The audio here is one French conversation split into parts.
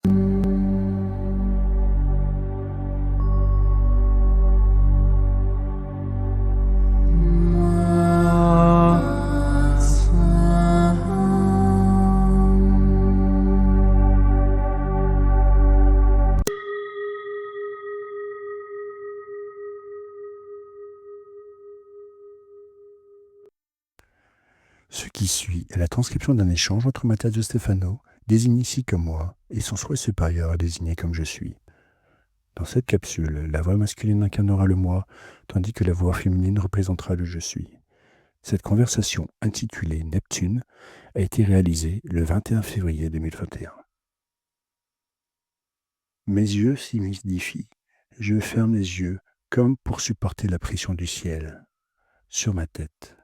Ce qui suit est la transcription d'un échange entre Mathias de Stefano, désigné ici comme moi, et son soi supérieur, désigné comme je suis. Dans cette capsule, la voix masculine incarnera le moi, tandis que la voix féminine représentera le je suis. Cette conversation, intitulée Neptune, a été réalisée le 21 février 2021. Mes yeux s'humidifient. Je ferme les yeux comme pour supporter la pression du ciel sur ma tête.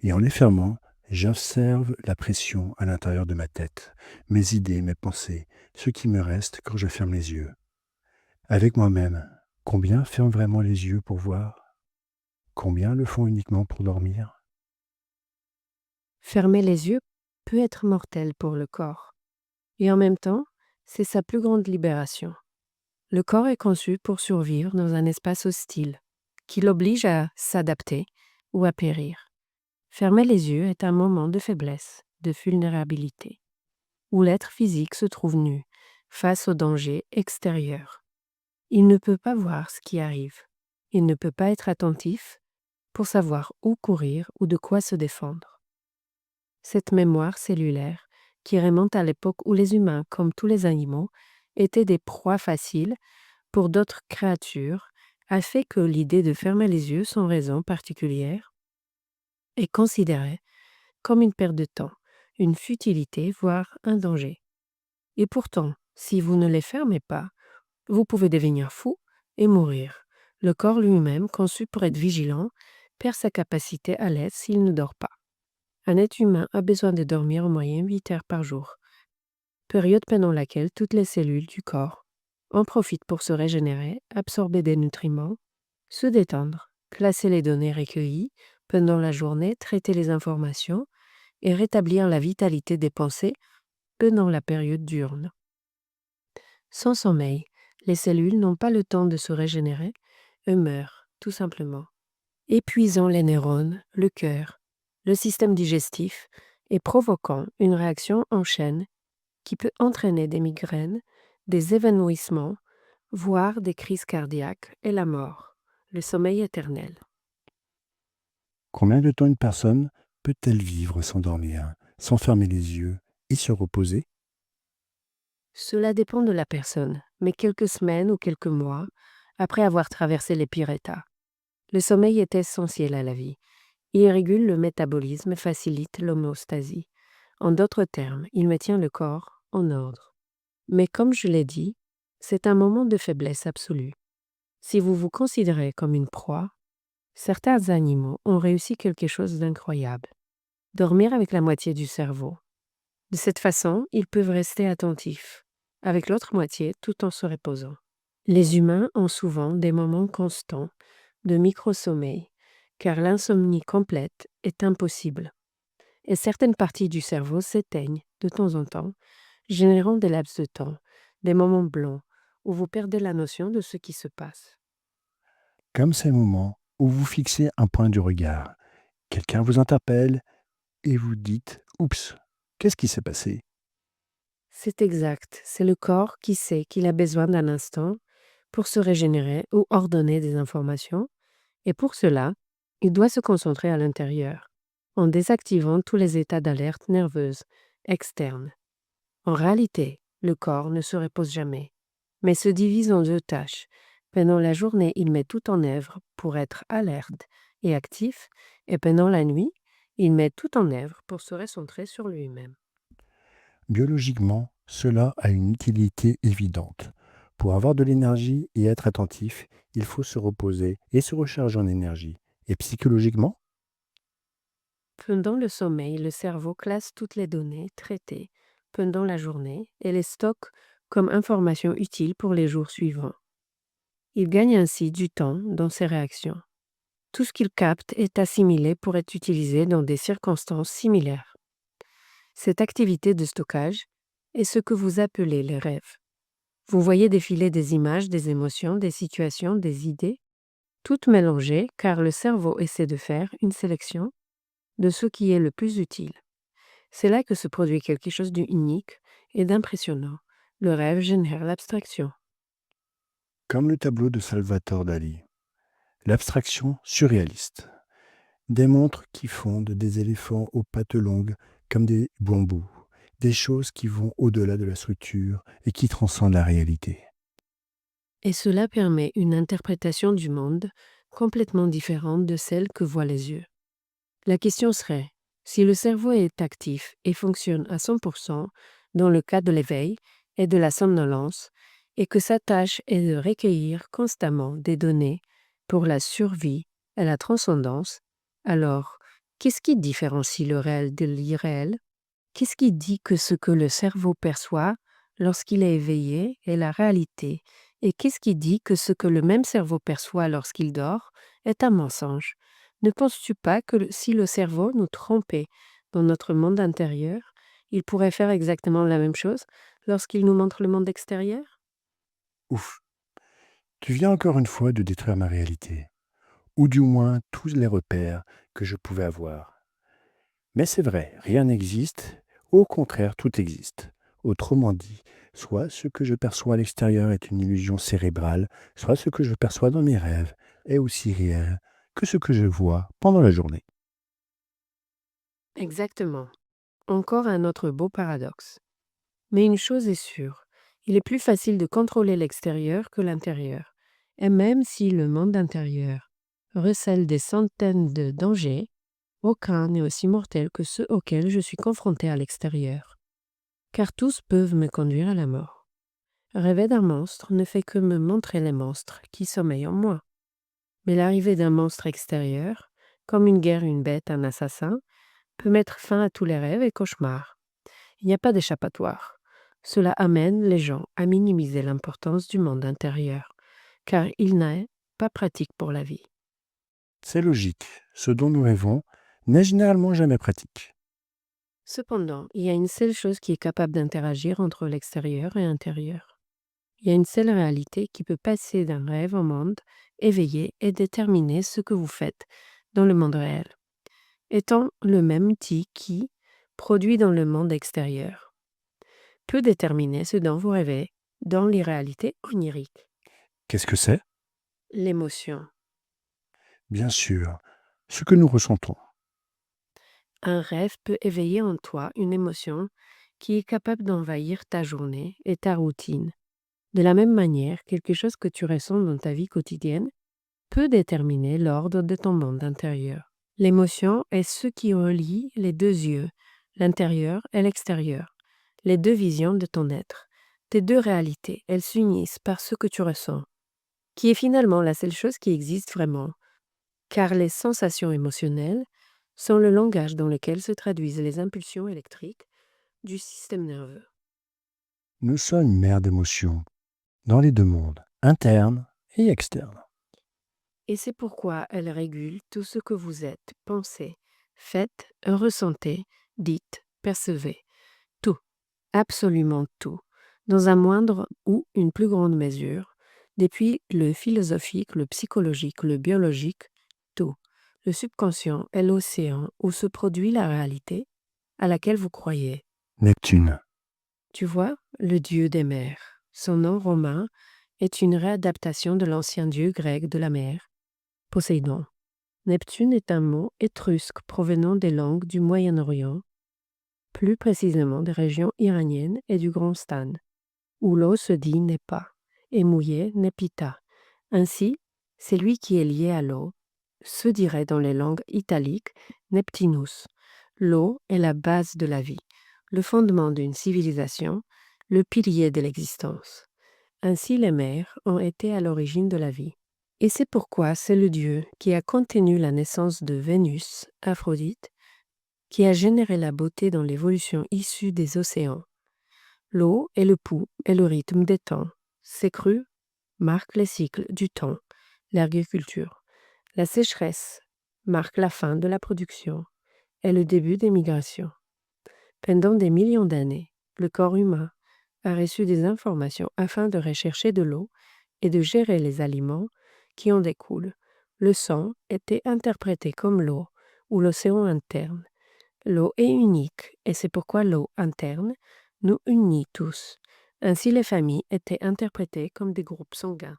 Et en les fermant, j'observe la pression à l'intérieur de ma tête, mes idées, mes pensées, ce qui me reste quand je ferme les yeux. Avec moi-même, combien ferment vraiment les yeux pour voir? Combien le font uniquement pour dormir? Fermer les yeux peut être mortel pour le corps. Et en même temps, c'est sa plus grande libération. Le corps est conçu pour survivre dans un espace hostile, qui l'oblige à s'adapter ou à périr. Fermer les yeux est un moment de faiblesse, de vulnérabilité, où l'être physique se trouve nu, face au danger extérieur. Il ne peut pas voir ce qui arrive. Il ne peut pas être attentif pour savoir où courir ou de quoi se défendre. Cette mémoire cellulaire, qui remonte à l'époque où les humains, comme tous les animaux, étaient des proies faciles pour d'autres créatures, a fait que l'idée de fermer les yeux sans raison particulière est considérée comme une perte de temps, une futilité, voire un danger. Et pourtant, si vous ne les fermez pas, vous pouvez devenir fou et mourir. Le corps lui-même, conçu pour être vigilant, perd sa capacité à l'être s'il ne dort pas. Un être humain a besoin de dormir en moyenne 8 heures par jour, période pendant laquelle toutes les cellules du corps en profitent pour se régénérer, absorber des nutriments, se détendre, classer les données recueillies pendant la journée, traiter les informations et rétablir la vitalité des pensées pendant la période diurne. Sans sommeil, les cellules n'ont pas le temps de se régénérer et meurent, tout simplement, épuisant les neurones, le cœur, le système digestif et provoquant une réaction en chaîne qui peut entraîner des migraines, des évanouissements, voire des crises cardiaques et la mort, le sommeil éternel. Combien de temps une personne peut-elle vivre sans dormir, sans fermer les yeux et se reposer? Cela dépend de la personne, mais quelques semaines ou quelques mois après avoir traversé les pires états. Le sommeil est essentiel à la vie. Il régule le métabolisme et facilite l'homéostasie. En d'autres termes, il maintient le corps en ordre. Mais comme je l'ai dit, c'est un moment de faiblesse absolue. Si vous vous considérez comme une proie, certains animaux ont réussi quelque chose d'incroyable. Dormir avec la moitié du cerveau. De cette façon, ils peuvent rester attentifs, avec l'autre moitié tout en se reposant. Les humains ont souvent des moments constants de micro-sommeil, car l'insomnie complète est impossible. Et certaines parties du cerveau s'éteignent de temps en temps, générant des laps de temps, des moments blancs, où vous perdez la notion de ce qui se passe. Comme ces moments où vous fixez un point du regard, quelqu'un vous interpelle et vous dites « Oups, qu'est-ce qui s'est passé ?» C'est exact, c'est le corps qui sait qu'il a besoin d'un instant pour se régénérer ou ordonner des informations, et pour cela, il doit se concentrer à l'intérieur, en désactivant tous les états d'alerte nerveuse externe. En réalité, le corps ne se repose jamais, mais se divise en deux tâches. Pendant la journée, il met tout en œuvre pour être alerte et actif, et pendant la nuit, il met tout en œuvre pour se recentrer sur lui-même. Biologiquement, cela a une utilité évidente. Pour avoir de l'énergie et être attentif, il faut se reposer et se recharger en énergie. Et psychologiquement, Pendant le sommeil, le cerveau classe toutes les données traitées pendant la journée et les stocke comme informations utiles pour les jours suivants. Il gagne ainsi du temps dans ses réactions. Tout ce qu'il capte est assimilé pour être utilisé dans des circonstances similaires. Cette activité de stockage est ce que vous appelez les rêves. Vous voyez défiler des images, des émotions, des situations, des idées, toutes mélangées car le cerveau essaie de faire une sélection de ce qui est le plus utile. C'est là que se produit quelque chose d'unique et d'impressionnant. Le rêve génère l'abstraction. Comme le tableau de Salvatore Dali. L'abstraction surréaliste. Des montres qui fondent des éléphants aux pattes longues comme des bambous. Des choses qui vont au-delà de la structure et qui transcendent la réalité. Et cela permet une interprétation du monde complètement différente de celle que voient les yeux. La question serait, si le cerveau est actif et fonctionne à 100% dans le cas de l'éveil et de la somnolence, et que sa tâche est de recueillir constamment des données pour la survie et la transcendance, alors qu'est-ce qui différencie le réel de l'irréel? Qu'est-ce qui dit que ce que le cerveau perçoit lorsqu'il est éveillé est la réalité? Et qu'est-ce qui dit que ce que le même cerveau perçoit lorsqu'il dort est un mensonge? Ne penses-tu pas que si le cerveau nous trompait dans notre monde intérieur, il pourrait faire exactement la même chose lorsqu'il nous montre le monde extérieur? Ouf, tu viens encore une fois de détruire ma réalité, ou du moins tous les repères que je pouvais avoir. Mais c'est vrai, rien n'existe, au contraire, tout existe. Autrement dit, soit ce que je perçois à l'extérieur est une illusion cérébrale, soit ce que je perçois dans mes rêves est aussi réel que ce que je vois pendant la journée. Exactement. Encore un autre beau paradoxe. Mais une chose est sûre, il est plus facile de contrôler l'extérieur que l'intérieur. Et même si le monde intérieur recèle des centaines de dangers, aucun n'est aussi mortel que ceux auxquels je suis confronté à l'extérieur. Car tous peuvent me conduire à la mort. Rêver d'un monstre ne fait que me montrer les monstres qui sommeillent en moi. Mais l'arrivée d'un monstre extérieur, comme une guerre, une bête, un assassin, peut mettre fin à tous les rêves et cauchemars. Il n'y a pas d'échappatoire. Cela amène les gens à minimiser l'importance du monde intérieur, car il n'est pas pratique pour la vie. C'est logique, ce dont nous rêvons n'est généralement jamais pratique. Cependant, il y a une seule chose qui est capable d'interagir entre l'extérieur et l'intérieur. Il y a une seule réalité qui peut passer d'un rêve au monde éveillé et déterminer ce que vous faites dans le monde réel, étant le même outil qui, produit dans le monde extérieur, peut déterminer ce dont vous rêvez dans les réalités oniriques. Qu'est-ce que c'est? L'émotion. Bien sûr, ce que nous ressentons. Un rêve peut éveiller en toi une émotion qui est capable d'envahir ta journée et ta routine. De la même manière, quelque chose que tu ressens dans ta vie quotidienne peut déterminer l'ordre de ton monde intérieur. L'émotion est ce qui relie les deux yeux, l'intérieur et l'extérieur, les deux visions de ton être. Tes deux réalités, elles s'unissent par ce que tu ressens, qui est finalement la seule chose qui existe vraiment, car les sensations émotionnelles sont le langage dans lequel se traduisent les impulsions électriques du système nerveux. Nous sommes une mer d'émotions, dans les deux mondes, interne et externe. Et c'est pourquoi elles régulent tout ce que vous êtes, pensez, faites, ressentez, dites, percevez. Tout, absolument tout, dans un moindre ou une plus grande mesure, depuis le philosophique, le psychologique, le biologique, tout. Le subconscient est l'océan où se produit la réalité à laquelle vous croyez. Neptune. Tu vois, le dieu des mers. Son nom romain est une réadaptation de l'ancien dieu grec de la mer, Poséidon. Neptune est un mot étrusque provenant des langues du Moyen-Orient, plus précisément des régions iraniennes et du Grand Stan, où l'eau se dit Nepa et mouillée Nepita. Ainsi, celui qui est lié à l'eau se dirait dans les langues italiques Neptinus. L'eau est la base de la vie, le fondement d'une civilisation, le pilier de l'existence. Ainsi les mers ont été à l'origine de la vie. Et c'est pourquoi c'est le dieu qui a contenu la naissance de Vénus, Aphrodite, qui a généré la beauté dans l'évolution issue des océans. L'eau est le pouls et le rythme des temps. Ces crues marquent les cycles du temps, l'agriculture. La sécheresse marque la fin de la production et le début des migrations. Pendant des millions d'années, le corps humain a reçu des informations afin de rechercher de l'eau et de gérer les aliments qui en découlent. Le sang était interprété comme l'eau ou l'océan interne. L'eau est unique et c'est pourquoi l'eau interne nous unit tous. Ainsi, les familles étaient interprétées comme des groupes sanguins.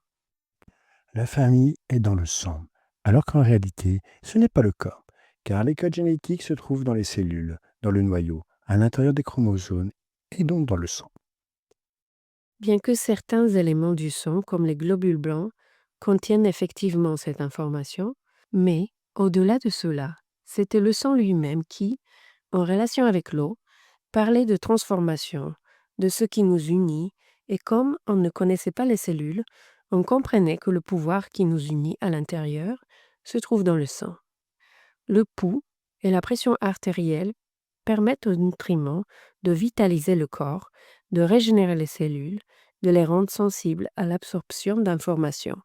La famille est dans le sang, alors qu'en réalité, ce n'est pas le cas, car les codes génétiques se trouvent dans les cellules, dans le noyau, à l'intérieur des chromosomes et donc dans le sang. Bien que certains éléments du sang, comme les globules blancs, contiennent effectivement cette information, mais au-delà de cela, c'était le sang lui-même qui, en relation avec l'eau, parlait de transformation, de ce qui nous unit, et comme on ne connaissait pas les cellules, on comprenait que le pouvoir qui nous unit à l'intérieur se trouve dans le sang. Le pouls et la pression artérielle permettent aux nutriments de vitaliser le corps, de régénérer les cellules, de les rendre sensibles à l'absorption d'informations.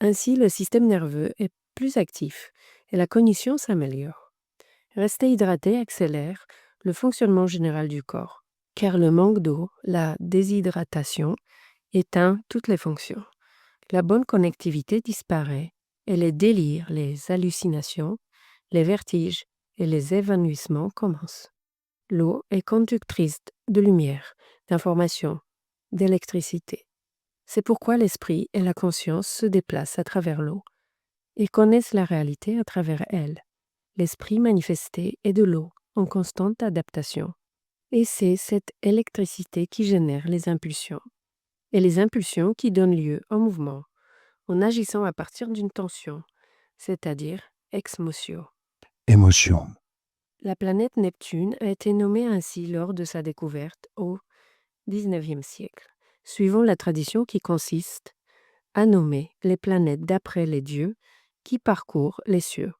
Ainsi, le système nerveux est plus actif et la cognition s'améliore. Rester hydraté accélère le fonctionnement général du corps, car le manque d'eau, la déshydratation, éteint toutes les fonctions. La bonne connectivité disparaît et les délires, les hallucinations, les vertiges et les évanouissements commencent. L'eau est conductrice de lumière, d'information, d'électricité. C'est pourquoi l'esprit et la conscience se déplacent à travers l'eau et connaissent la réalité à travers elle. L'esprit manifesté est de l'eau en constante adaptation. Et c'est cette électricité qui génère les impulsions. Et les impulsions qui donnent lieu au mouvement, en agissant à partir d'une tension, c'est-à-dire ex motio. Émotion. La planète Neptune a été nommée ainsi lors de sa découverte au XIXe siècle, suivant la tradition qui consiste à nommer les planètes d'après les dieux qui parcourent les cieux.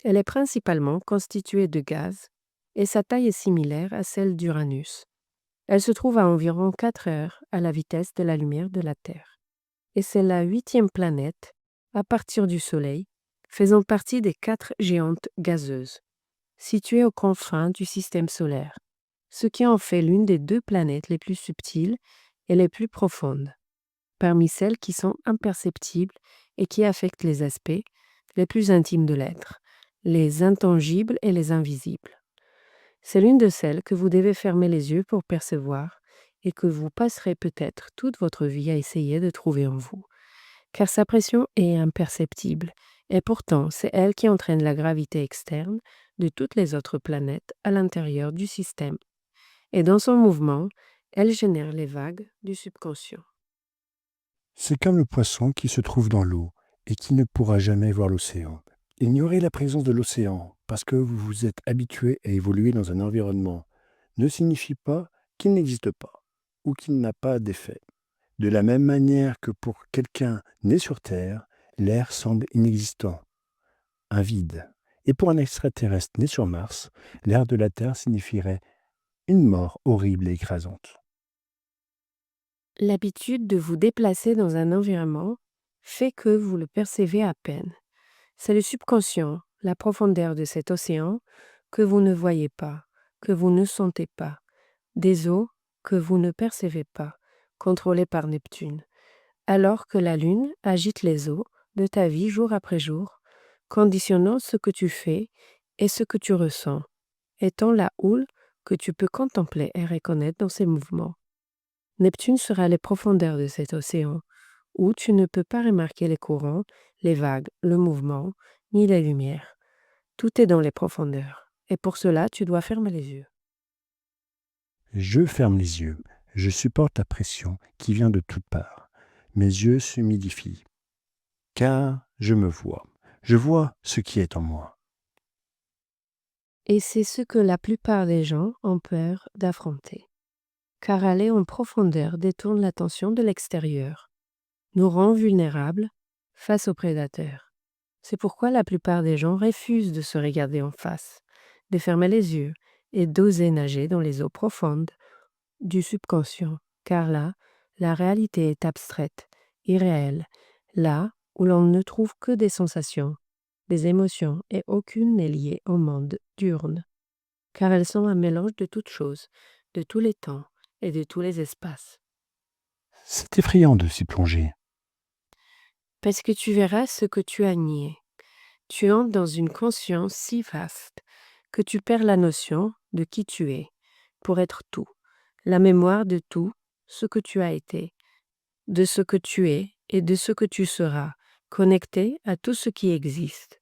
Elle est principalement constituée de gaz et sa taille est similaire à celle d'Uranus. Elle se trouve à environ 4 heures à la vitesse de la lumière de la Terre. Et c'est la 8e planète, à partir du Soleil, faisant partie des 4 géantes gazeuses, situées aux confins du système solaire, ce qui en fait l'une des 2 planètes les plus subtiles et les plus profondes, parmi celles qui sont imperceptibles et qui affectent les aspects les plus intimes de l'être, les intangibles et les invisibles. C'est l'une de celles que vous devez fermer les yeux pour percevoir et que vous passerez peut-être toute votre vie à essayer de trouver en vous. Car sa pression est imperceptible, et pourtant c'est elle qui entraîne la gravité externe de toutes les autres planètes à l'intérieur du système. Et dans son mouvement, elle génère les vagues du subconscient. C'est comme le poisson qui se trouve dans l'eau et qui ne pourra jamais voir l'océan. Ignorer la présence de l'océan parce que vous vous êtes habitué à évoluer dans un environnement ne signifie pas qu'il n'existe pas ou qu'il n'a pas d'effet. De la même manière que pour quelqu'un né sur Terre, l'air semble inexistant, un vide. Et pour un extraterrestre né sur Mars, l'air de la Terre signifierait une mort horrible et écrasante. L'habitude de vous déplacer dans un environnement fait que vous le percevez à peine. C'est le subconscient, la profondeur de cet océan que vous ne voyez pas, que vous ne sentez pas, des eaux que vous ne percevez pas, contrôlées par Neptune, alors que la Lune agite les eaux de ta vie jour après jour, conditionnant ce que tu fais et ce que tu ressens, étant la houle que tu peux contempler et reconnaître dans ses mouvements. Neptune sera les profondeurs de cet océan, où tu ne peux pas remarquer les courants, les vagues, le mouvement, ni les lumières. Tout est dans les profondeurs, et pour cela tu dois fermer les yeux. Je ferme les yeux. Je supporte la pression qui vient de toutes parts. Mes yeux s'humidifient. Car je me vois. Je vois ce qui est en moi. Et c'est ce que la plupart des gens ont peur d'affronter. Car aller en profondeur détourne l'attention de l'extérieur, nous rend vulnérables face aux prédateurs. C'est pourquoi la plupart des gens refusent de se regarder en face, de fermer les yeux et d'oser nager dans les eaux profondes du subconscient, car là, la réalité est abstraite, irréelle, là où l'on ne trouve que des sensations, des émotions et aucune n'est liée au monde diurne, car elles sont un mélange de toutes choses, de tous les temps et de tous les espaces. C'est effrayant de s'y plonger. Parce que tu verras ce que tu as nié. Tu entres dans une conscience si vaste que tu perds la notion de qui tu es, pour être tout, la mémoire de tout ce que tu as été, de ce que tu es et de ce que tu seras, connecté à tout ce qui existe.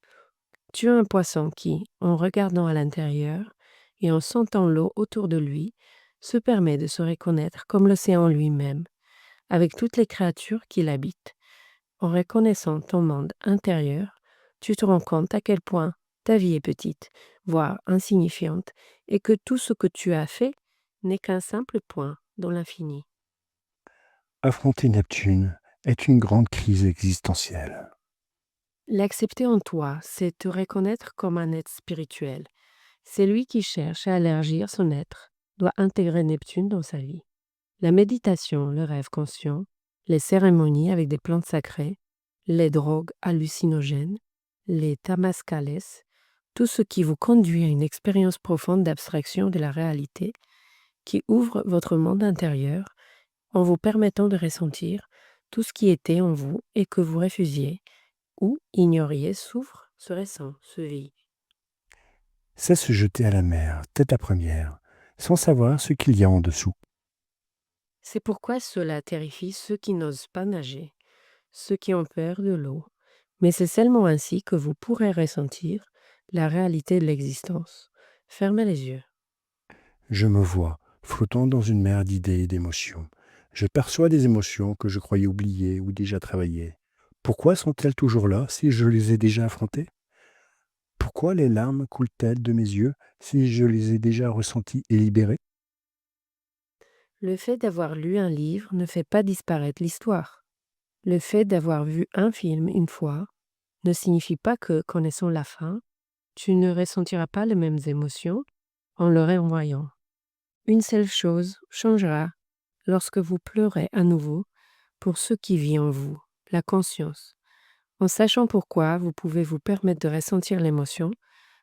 Tu es un poisson qui, en regardant à l'intérieur et en sentant l'eau autour de lui, se permet de se reconnaître comme l'océan lui-même, avec toutes les créatures qui l'habitent. En reconnaissant ton monde intérieur, tu te rends compte à quel point ta vie est petite, voire insignifiante, et que tout ce que tu as fait n'est qu'un simple point dans l'infini. Affronter Neptune est une grande crise existentielle. L'accepter en toi, c'est te reconnaître comme un être spirituel. C'est lui qui cherche à élargir son être, doit intégrer Neptune dans sa vie. La méditation, le rêve conscient, les cérémonies avec des plantes sacrées, les drogues hallucinogènes, les tamascales, tout ce qui vous conduit à une expérience profonde d'abstraction de la réalité, qui ouvre votre monde intérieur en vous permettant de ressentir tout ce qui était en vous et que vous refusiez ou ignoriez souffre, se ressent, se vit. C'est se jeter à la mer, tête à première, sans savoir ce qu'il y a en dessous. C'est pourquoi cela terrifie ceux qui n'osent pas nager, ceux qui ont peur de l'eau. Mais c'est seulement ainsi que vous pourrez ressentir la réalité de l'existence. Fermez les yeux. Je me vois, flottant dans une mer d'idées et d'émotions. Je perçois des émotions que je croyais oubliées ou déjà travaillées. Pourquoi sont-elles toujours là si je les ai déjà affrontées? Pourquoi les larmes coulent-elles de mes yeux si je les ai déjà ressenties et libérées? Le fait d'avoir lu un livre ne fait pas disparaître l'histoire. Le fait d'avoir vu un film une fois ne signifie pas que, connaissant la fin, tu ne ressentiras pas les mêmes émotions en le réenvoyant. Une seule chose changera lorsque vous pleurez à nouveau pour ce qui vit en vous, la conscience. En sachant pourquoi, vous pouvez vous permettre de ressentir l'émotion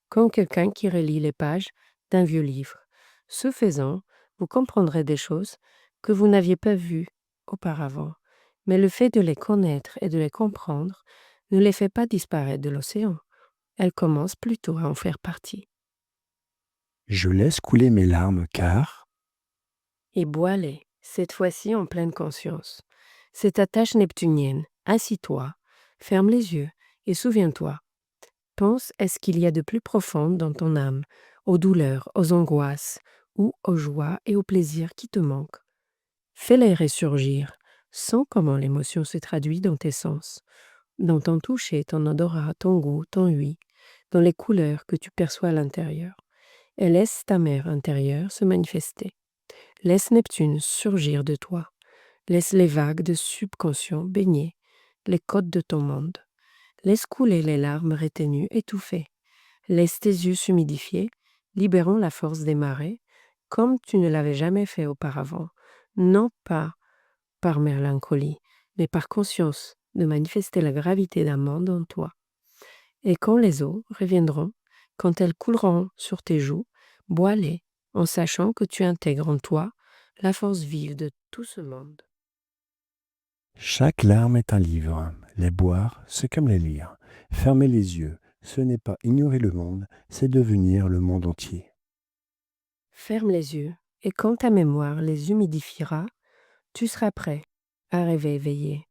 comme quelqu'un qui relit les pages d'un vieux livre. Ce faisant, vous comprendrez des choses que vous n'aviez pas vues auparavant. Mais le fait de les connaître et de les comprendre ne les fait pas disparaître de l'océan. Elles commencent plutôt à en faire partie. Je laisse couler mes larmes car Et bois-les, cette fois-ci en pleine conscience. C'est ta tâche neptunienne. Assis-toi, ferme les yeux et souviens-toi. Pense à ce qu'il y a de plus profond dans ton âme, aux douleurs, aux angoisses, ou aux joies et aux plaisirs qui te manquent. Fais-les ressurgir. Sens comment l'émotion se traduit dans tes sens, dans ton toucher, ton odorat, ton goût, ton ouïe, dans les couleurs que tu perçois à l'intérieur. Et laisse ta mère intérieure se manifester. Laisse Neptune surgir de toi. Laisse les vagues de subconscient baigner les côtes de ton monde. Laisse couler les larmes retenues, étouffées. Laisse tes yeux s'humidifier, libérant la force des marées, comme tu ne l'avais jamais fait auparavant, non pas par mélancolie, mais par conscience de manifester la gravité d'un monde en toi. Et quand les eaux reviendront, quand elles couleront sur tes joues, bois-les, en sachant que tu intègres en toi la force vive de tout ce monde. chaque larme est un livre. Les boire, c'est comme les lire. Fermer les yeux, ce n'est pas ignorer le monde, c'est devenir le monde entier. Ferme les yeux, et quand ta mémoire les humidifiera, tu seras prêt à rêver éveillé.